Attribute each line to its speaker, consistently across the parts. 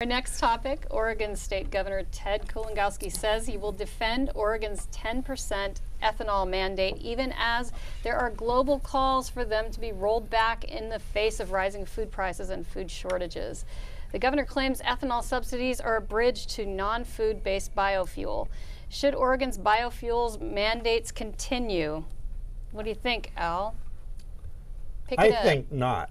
Speaker 1: Our next topic, Oregon State Governor Ted Kulongoski says he will defend Oregon's 10% ethanol mandate, even as there are global calls for them to be rolled back in the face of rising food prices and food shortages. The governor claims ethanol subsidies are a bridge to non-food-based biofuel. Should Oregon's biofuels mandates continue? What do you think, Al?
Speaker 2: I think not.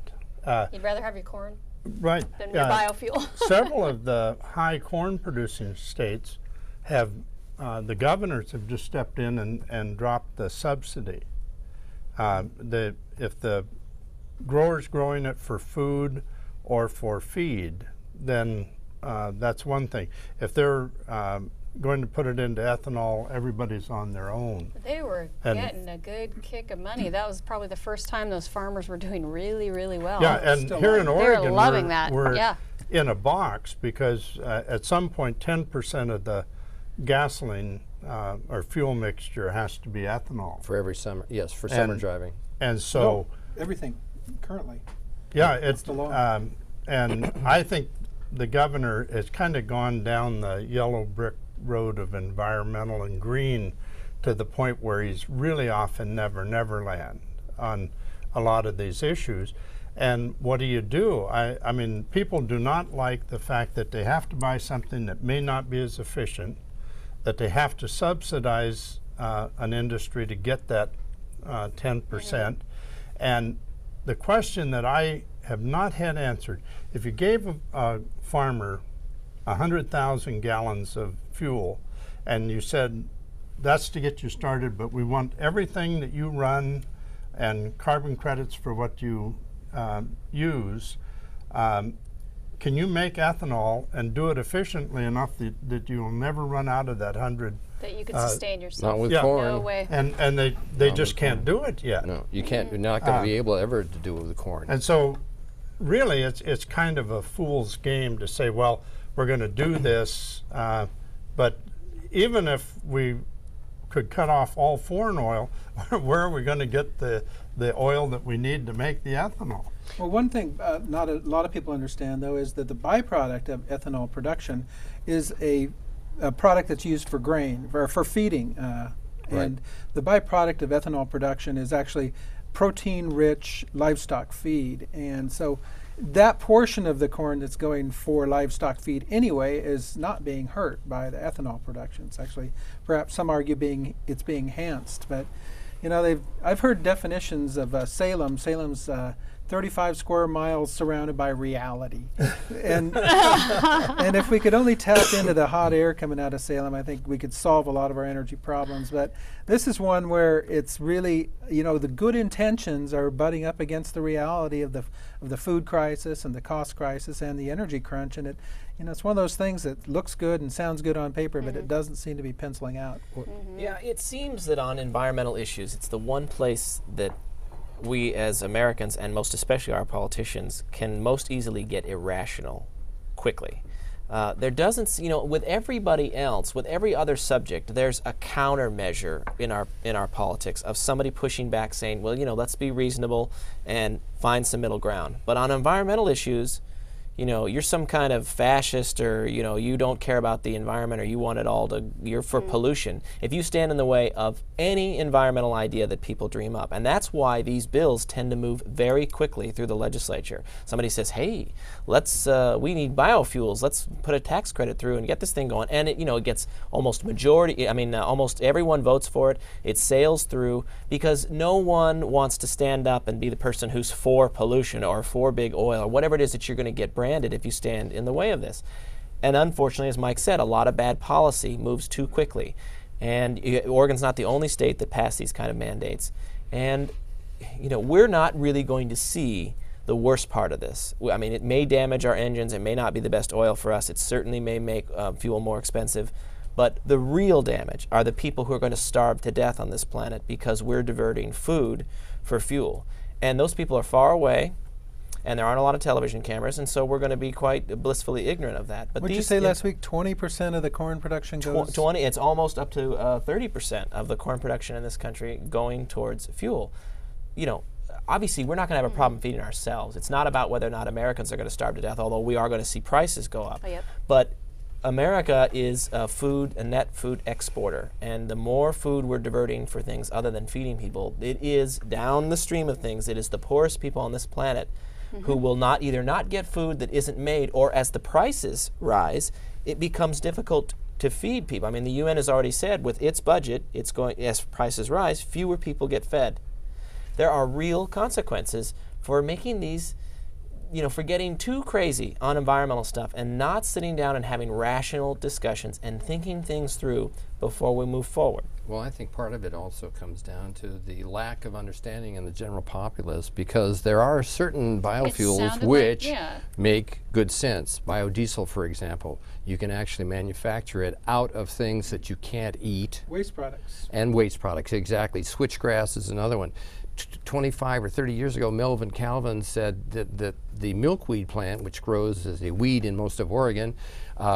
Speaker 1: You'd rather have your corn?
Speaker 2: Right.
Speaker 1: Than your biofuel.
Speaker 2: Several of the high corn producing states have, the governors have just stepped in and dropped the subsidy. If the grower's growing it for food or for feed, then that's one thing. If they're going to put it into ethanol, everybody's on their own.
Speaker 1: They were getting a good kick of money. That was probably the first time those farmers were doing really, really well.
Speaker 2: Yeah, and here in Oregon,
Speaker 1: they're loving that.
Speaker 2: We're in a box because at some point 10% of the gasoline or fuel mixture has to be ethanol.
Speaker 3: For every summer, yes, for summer driving.
Speaker 2: And so
Speaker 4: everything currently.
Speaker 2: Yeah, it's
Speaker 4: the law.
Speaker 2: And I think the governor has kind of gone down the yellow brick road of environmental and green to the point where he's really off in never land on a lot of these issues. And what do? I mean, people do not like the fact that they have to buy something that may not be as efficient, that they have to subsidize an industry to get that 10%. And the question that I have not had answered, if you gave a farmer 100,000 gallons of fuel and you said that's to get you started, but we want everything that you run and carbon credits for what you use, can you make ethanol and do it efficiently enough that you'll never run out of that 100?
Speaker 1: That you could sustain yourself.
Speaker 3: Not with corn.
Speaker 1: No way.
Speaker 2: And they just can't do it yet.
Speaker 3: No, you can't. You're not going to be able ever to do it with corn.
Speaker 2: And so really it's kind of a fool's game to say, well, we're going to do this, but even if we could cut off all foreign oil, where are we going to get the oil that we need to make the ethanol?
Speaker 4: Well, one thing not a lot of people understand, though, is that the byproduct of ethanol production is a product that's used for grain, for feeding. And the byproduct of ethanol production is actually protein-rich livestock feed. And so that portion of the corn that's going for livestock feed anyway is not being hurt by the ethanol production. It's actually, perhaps some argue it's being enhanced. But you know, I've heard definitions of Salem. Salem's 35 square miles surrounded by reality. And and if we could only tap into the hot air coming out of Salem, I think we could solve a lot of our energy problems. But this is one where it's really, you know, the good intentions are butting up against the reality of the food crisis and the cost crisis and the energy crunch. And it's one of those things that looks good and sounds good on paper, but it doesn't seem to be penciling out.
Speaker 5: Yeah, it seems that on environmental issues, it's the one place that we as Americans, and most especially our politicians, can most easily get irrational quickly. There doesn't, with everybody else, with every other subject, there's a countermeasure in our politics of somebody pushing back saying, well, let's be reasonable and find some middle ground. But on environmental issues, you're some kind of fascist, or you don't care about the environment, or you want it all you're for pollution. If you stand in the way of any environmental idea that people dream up, and that's why these bills tend to move very quickly through the legislature. Somebody says, hey, we need biofuels, let's put a tax credit through and get this thing going, and it gets almost almost everyone votes for it. It sails through because no one wants to stand up and be the person who's for pollution or for big oil or whatever it is that you're going to get branded if you stand in the way of this. And unfortunately, as Mike said, a lot of bad policy moves too quickly. And Oregon's not the only state that passed these kind of mandates. And we're not really going to see the worst part of this. I mean, it may damage our engines. It may not be the best oil for us. It certainly may make fuel more expensive. But the real damage are the people who are going to starve to death on this planet because we're diverting food for fuel. And those people are far away, and there aren't a lot of television cameras, and so we're going to be quite blissfully ignorant of that. But
Speaker 4: what did you say last week? 20% of the corn production goes?
Speaker 5: 20. It's almost up to 30% of the corn production in this country going towards fuel. obviously we're not going to have a problem feeding ourselves. It's not about whether or not Americans are going to starve to death, although we are going to see prices go up.
Speaker 1: Oh, yep.
Speaker 5: But America is a net food exporter, and the more food we're diverting for things other than feeding people, it is down the stream of things. It is the poorest people on this planet who will either not get food that isn't made, or as the prices rise, it becomes difficult to feed people. I mean, the UN has already said with its budget, it's going, as prices rise, fewer people get fed. There are real consequences for making these, for getting too crazy on environmental stuff and not sitting down and having rational discussions and thinking things through before we move forward.
Speaker 3: Well, I think part of it also comes down to the lack of understanding in the general populace, because there are certain biofuels which make good sense. Biodiesel, for example, you can actually manufacture it out of things that you can't eat.
Speaker 4: Waste products.
Speaker 3: And waste products, exactly. Switchgrass is another one. 25 or 30 years ago, Melvin Calvin said that the milkweed plant, which grows as a weed in most of Oregon,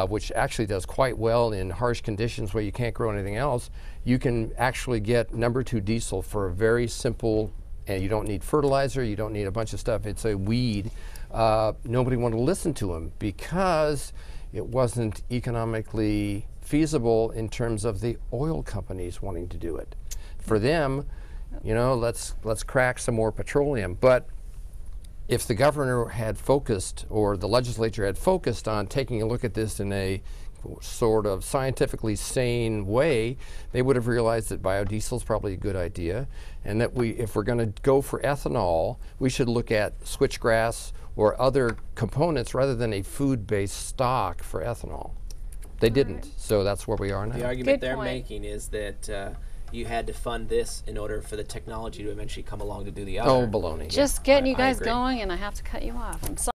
Speaker 3: which actually does quite well in harsh conditions where you can't grow anything else, you can actually get number 2 diesel for a very simple, and you don't need fertilizer, you don't need a bunch of stuff, it's a weed. Nobody wanted to listen to him because it wasn't economically feasible in terms of the oil companies wanting to do it. For them, let's crack some more petroleum. But if the governor had focused, or the legislature had focused on taking a look at this in a sort of scientifically sane way, they would have realized that biodiesel is probably a good idea, and that if we're going to go for ethanol, we should look at switchgrass or other components rather than a food-based stock for ethanol. They didn't, so that's where we are now.
Speaker 5: The argument
Speaker 1: Good
Speaker 5: they're
Speaker 1: point.
Speaker 5: making is that you had to fund this in order for the technology to eventually come along to do the other.
Speaker 3: Oh, baloney.
Speaker 1: Just getting you
Speaker 5: I
Speaker 1: guys
Speaker 5: agree.
Speaker 1: going, and I have to cut you off. I'm sorry.